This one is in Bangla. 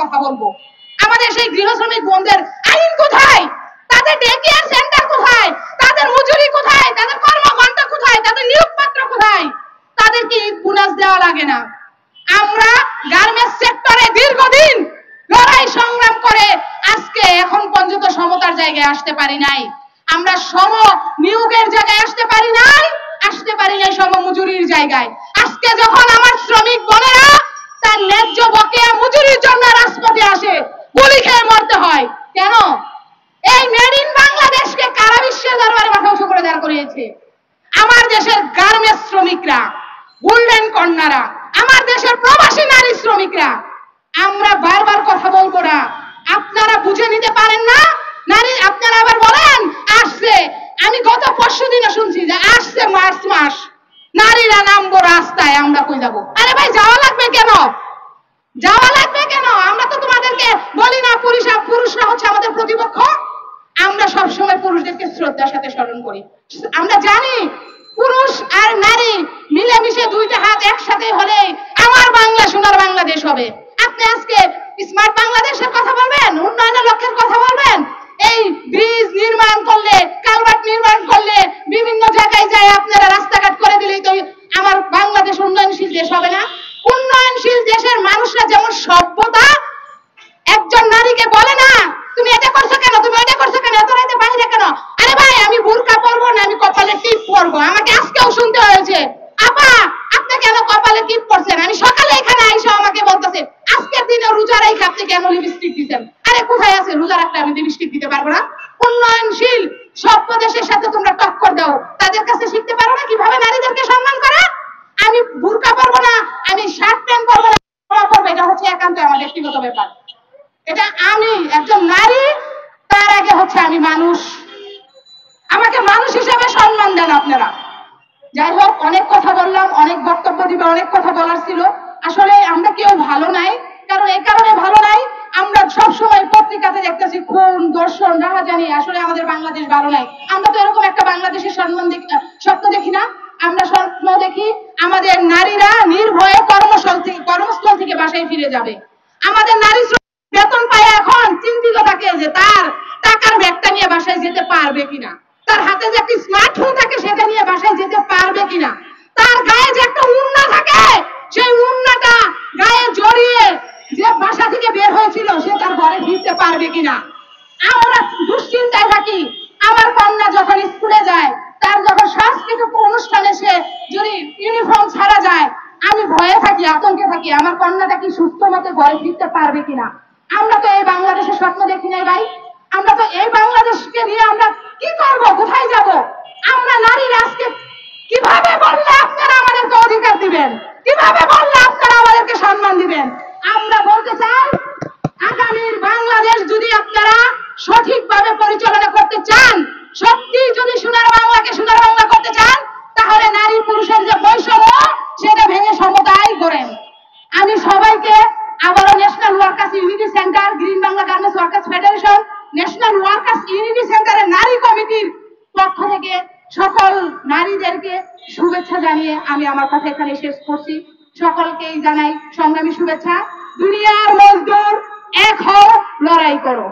কথা বলবো। আমাদের সেই গৃহ শ্রমিক বোনদের আইন কোথায়, তাদের ডে কেয়ার সেন্টার কোথায়, তাদের মজুরি কোথায়, তাদের কর্মঘণ্টা কোথায়, তাদের নিয়োগপত্র কোথায়, তাদেরকে বোনাস দেওয়া লাগে না। আমরা গার্মেন্টস সেক্টরে দীর্ঘদিন লড়াই সংগ্রাম করে আজকে এখন পর্যন্ত সমতার জায়গায় আসতে পারি নাই। আমরা সম নিয়োগের জায়গায় আসতে পারি নাই সম মজুরির জায়গায়। আজকে যখন আমার শ্রমিক বোনেরা তার ন্যায্য বকেয়া মজুরির জন্য রাজপথে আসে, গুলি খেয়ে মরতে হয় কেন? এই মেড ইন বাংলাদেশকে কারা বিশ্বের দরবারে মাথা উঁচু করে দাঁড় করিয়েছে? আমার দেশের গার্মেন্টস শ্রমিকরা, গোল্ডেন কর্নাররা, আমার দেশের প্রবাসী নারী শ্রমিকরা। আমরা বারবার কথা বলবো না, আপনারা বুঝে নিতে পারেন না? নারী আপনারা আবার বলেন আসছে, আমি গত পরশুদিনে শুনছি যে আসছে মার্চ মাস, নারীরা নামবো রাস্তায়, আমরা কই যাবো? আরে ভাই যাওয়া লাগবে কেন? যাওয়া লাগবে কেন? আমরা তো তোমাদেরকে বলি না পুরুষরা হচ্ছে আমাদের প্রতিপক্ষ। আমরা সবসময় পুরুষদেরকে শ্রদ্ধার সাথে স্মরণ করি। আমরা জানি পুরুষ আর নারী মিলেমিশে দুইটা হাত একসাথে হলে আমার বাংলা সোনার বাংলাদেশ হবে। আপনি আজকে স্মার্ট বাংলাদেশের কথা বলবেন, উন্নয়নের লক্ষ্যের কথা বলবেন, এই ব্রিজ নির্মাণ করলে, কালভার্ট নির্মাণ করলে, বিভিন্ন জায়গায় যায় আপনারা রাস্তাঘাট করে দিলেই তো আমার বাংলাদেশ উন্নয়নশীল দেশ হবে না? উন্নয়নশীল দেশের মানুষরা যেমন সভ্যতা, একজন নারীকে বলে না তুমি এটা করছো কেন, তুমি ওইটা করছো কেন, এত রাতে বাইরে কেন? আরে ভাই আমি বোরকা পরবো না, আমি কপালে টিপ পরবো। আমাকে আজকেও শুনতে হয়েছে, আপা আপনি কেন কপালে টিপ পরছেন? আমি সকালে এখানে আইসা আমাকে বলতেছে আজকের দিনে রোজা রেখে আপনি কেন লিপস্টিক দিতেন? আরে কোথায় আছে রোজা রাখলে আমি লিপস্টিক দিতে পারবো না? উন্নয়নশীল সভ্য দেশের সাথে তোমরা টক্কর দাও, তাদের কাছে শিখতে পারো না কিভাবে নারীদেরকে সম্মান করা? আমি বোরকা পরবো না, আমি শার্ট প্যান্ট পরবো না, এটা হচ্ছে একান্ত আমার ব্যক্তিগত ব্যাপার। এটা আমি একজন নারী, তার আগে হচ্ছে আমি মানুষ। আমাকে মানুষ হিসেবে সম্মান দেন আপনারা। যাই হোক, অনেক কথা বললাম, অনেক বক্তব্য দিবে, অনেক কথা বলার ছিল। আসলে আমরা কেউ ভালো নাই, কারণ এই কারণে ভালো নাই, আমরা সবসময় পত্রিকাতে দেখতেছি খুন, ধর্ষণ, রাহাজানি। আসলে আমাদের বাংলাদেশ ভালো নাই। আমরা তো এরকম একটা বাংলাদেশের স্বপ্ন দেখি না। আমরা স্বপ্ন দেখি আমাদের নারীরা নির্ভয়ে কর্মস্থল থেকে বাসায় ফিরে যাবে। আমাদের নারী বেতন পায় এখন চিন্তিত থাকে যে তার টাকার ব্যাগটা নিয়ে বাসায় যেতে পারবে কিনা, তার হাতে যে একটা স্মার্টফোন থাকে সেটা নিয়ে বাসায় যেতে পারবে কিনা, তার গায়ে যে একটা উন্না থাকে সেই উন্নাটা গায়ে জড়িয়ে যে বাসা থেকে বের হয়েছিল সে তার ঘরে ফিরতে পারবে কিনা। আমরা দুশ্চিন্তায় থাকি। আমার কন্যা যখন স্কুলে যায়, তার যখন সাংস্কৃতিক অনুষ্ঠানে সে যদি ইউনিফর্ম ছাড়া যায়, আমি ভয়ে থাকি, আতঙ্কে থাকি, আমার কন্যাটা কি সুস্থ মতো ঘরে ফিরতে পারবে কিনা। আমরা তো এই বাংলাদেশের স্বপ্ন দেখি নাই ভাই। আমরা তো এই বাংলাদেশকে নিয়ে আমরা কি করব, কোথায় যাব? আমরা নারীরা আজকে কিভাবে বললে আপনারা আমাদেরকে অধিকার দিবেন, কিভাবে বললে আপনারা আমাদেরকে সম্মান দিবেন? আমরা বলতে চাই আগামীর বাংলাদেশ যদি আপনারা সঠিকভাবে পরিচালনা করতে চান, সত্যি যদি সোনার বাংলাকে সোনার বাংলা করতে চান, তাহলে নারী পুরুষের যে বৈষম্য সেটা ভেঙে সমতাই করেন। আমি সবাইকে আবারও national workers unity centre, green Bangla garments workers federation, national workers unity সেন্টারের নারী কমিটির পক্ষ থেকে সকল নারীদেরকে শুভেচ্ছা জানিয়ে আমি আমার কথা এখানে শেষ করছি। সকলকেই জানাই সংগ্রামী শুভেচ্ছা। দুনিয়ার মজদুর এক হও, লড়াই করো।